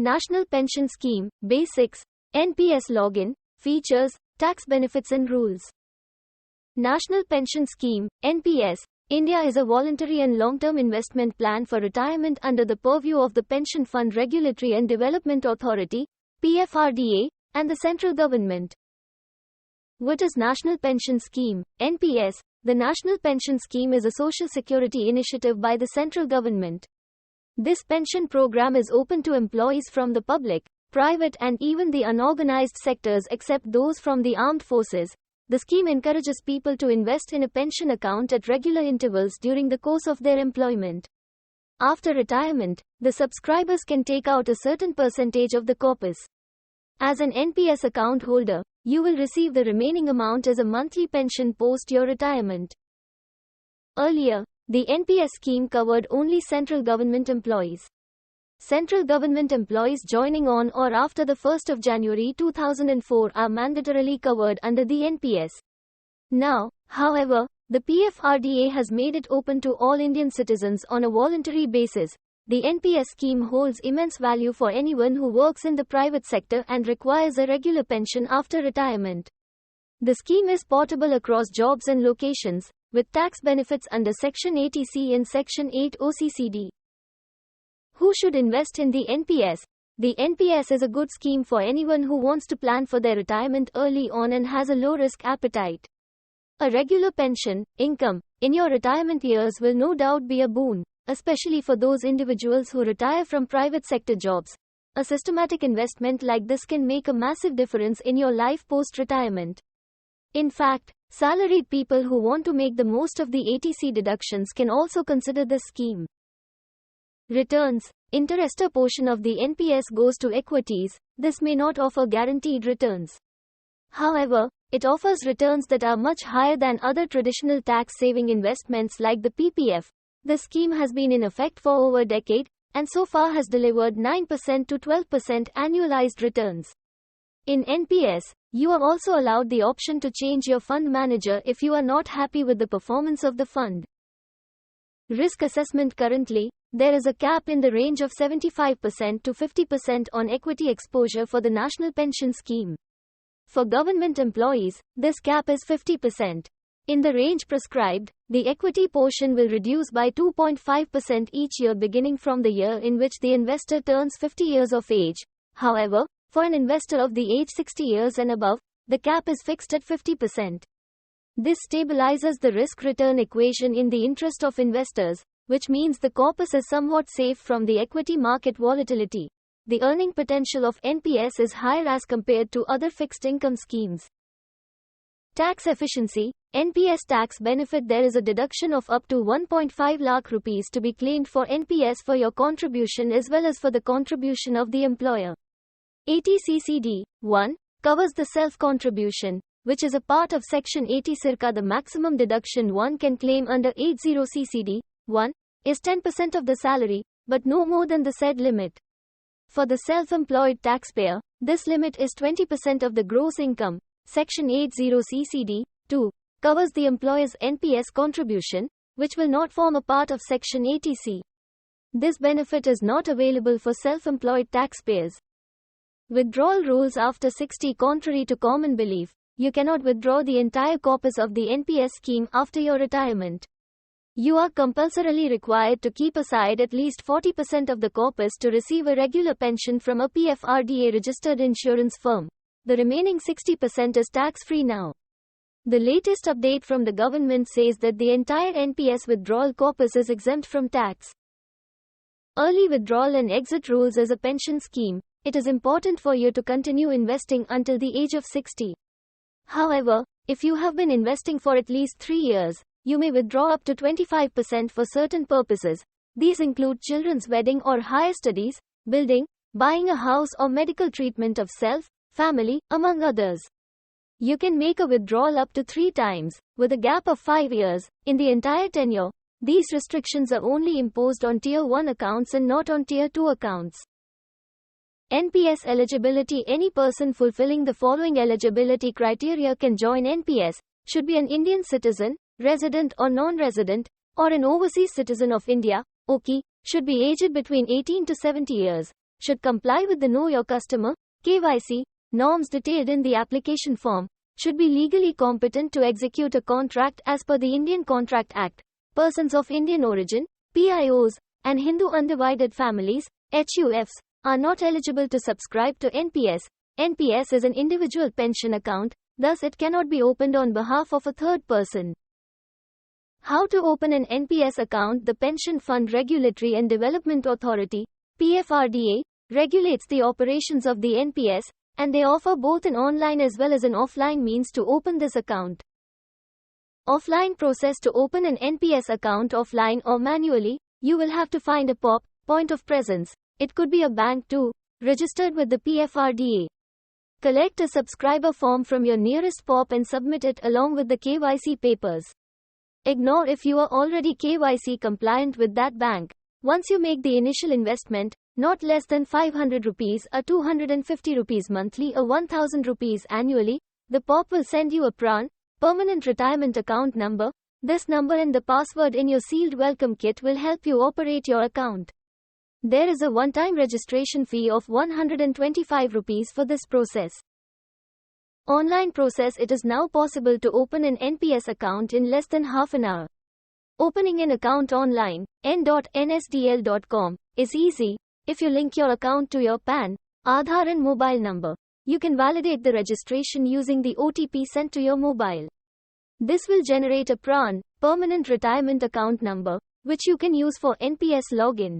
National Pension Scheme, Basics, NPS Login, Features, Tax Benefits and Rules. National Pension Scheme, NPS, India is a voluntary and long-term investment plan for retirement under the purview of the Pension Fund Regulatory and Development Authority, PFRDA, and the central government. What is National Pension Scheme, NPS? The National Pension Scheme is a social security initiative by the central government. This pension program is open to employees from the public, private and even the unorganized sectors except those from the armed forces. The scheme encourages people to invest in a pension account at regular intervals during the course of their employment. After retirement, the subscribers can take out a certain percentage of the corpus. As an NPS account holder, you will receive the remaining amount as a monthly pension post your retirement. Earlier, the NPS scheme covered only central government employees. Central government employees joining on or after the 1st of January 2004 are mandatorily covered under the NPS. Now, however, the PFRDA has made it open to all Indian citizens on a voluntary basis. The NPS scheme holds immense value for anyone who works in the private sector and requires a regular pension after retirement. The scheme is portable across jobs and locations, with tax benefits under Section 80C and Section 8 OCCD. Who should invest in the NPS? The NPS is a good scheme for anyone who wants to plan for their retirement early on and has a low-risk appetite. A regular pension, income, in your retirement years will no doubt be a boon, especially for those individuals who retire from private sector jobs. A systematic investment like this can make a massive difference in your life post-retirement. In fact, salaried people who want to make the most of the ATC deductions can also consider this scheme. Returns. Interest portion of the NPS goes to equities. This may not offer guaranteed returns. However, it offers returns that are much higher than other traditional tax-saving investments like the PPF. The scheme has been in effect for over a decade, and so far has delivered 9% to 12% annualized returns. In NPS, you are also allowed the option to change your fund manager if you are not happy with the performance of the fund. Risk assessment. Currently, there is a cap in the range of 75% to 50% on equity exposure for the National Pension Scheme. For government employees, this cap is 50%. In the range prescribed, the equity portion will reduce by 2.5% each year beginning from the year in which the investor turns 50 years of age. However, for an investor of the age 60 years and above, the cap is fixed at 50%. This stabilizes the risk-return equation in the interest of investors, which means the corpus is somewhat safe from the equity market volatility. The earning potential of NPS is higher as compared to other fixed income schemes. Tax efficiency. NPS tax benefit. There is a deduction of up to 1.5 lakh rupees to be claimed for NPS for your contribution as well as for the contribution of the employer. ATCCD 1 covers the self-contribution, which is a part of Section 80 circa the maximum deduction one can claim under 80CCD 1 is 10% of the salary, but no more than the said limit. For the self-employed taxpayer, this limit is 20% of the gross income. Section 80CCD 2 covers the employer's NPS contribution, which will not form a part of Section 80C. This benefit is not available for self-employed taxpayers. Withdrawal rules after 60. Contrary to common belief, you cannot withdraw the entire corpus of the NPS scheme after your retirement. You are compulsorily required to keep aside at least 40% of the corpus to receive a regular pension from a PFRDA registered insurance firm. The remaining 60% is tax-free now. The latest update from the government says that the entire NPS withdrawal corpus is exempt from tax. Early withdrawal and exit rules. As a pension scheme, it is important for you to continue investing until the age of 60. However, if you have been investing for at least 3 years, you may withdraw up to 25% for certain purposes. These include children's wedding or higher studies, building, buying a house or medical treatment of self, family, among others. You can make a withdrawal up to 3 times, with a gap of 5 years, in the entire tenure. These restrictions are only imposed on Tier 1 accounts and not on Tier 2 accounts. NPS eligibility. Any person fulfilling the following eligibility criteria can join NPS, should be an Indian citizen, resident or non-resident, or an overseas citizen of India, should be aged between 18 to 70 years, should comply with the Know Your Customer (KYC) norms detailed in the application form, should be legally competent to execute a contract as per the Indian Contract Act. Persons of Indian origin, PIOs, and Hindu undivided families, HUFs, are not eligible to subscribe to NPS. NPS is an individual pension account, thus it cannot be opened on behalf of a third person. How to open an NPS account? The Pension Fund Regulatory and Development Authority, PFRDA, regulates the operations of the NPS, and they offer both an online as well as an offline means to open this account. Offline process: to open an NPS account offline or manually, you will have to find a POP, point of presence. It could be a bank too, registered with the PFRDA. Collect a subscriber form from your nearest POP and submit it along with the KYC papers. Ignore if you are already KYC compliant with that bank. Once you make the initial investment, not less than 500 rupees or 250 rupees monthly or 1000 rupees annually, the POP will send you a PRAN, Permanent Retirement Account number. This number and the password in your sealed welcome kit will help you operate your account. There is a one-time registration fee of 125 rupees for this process. Online process: it is now possible to open an NPS account in less than half an hour. Opening an account online, n.nsdl.com, is easy. If you link your account to your PAN, Aadhaar and mobile number, you can validate the registration using the OTP sent to your mobile. This will generate a PRAN, Permanent Retirement Account number, which you can use for NPS login.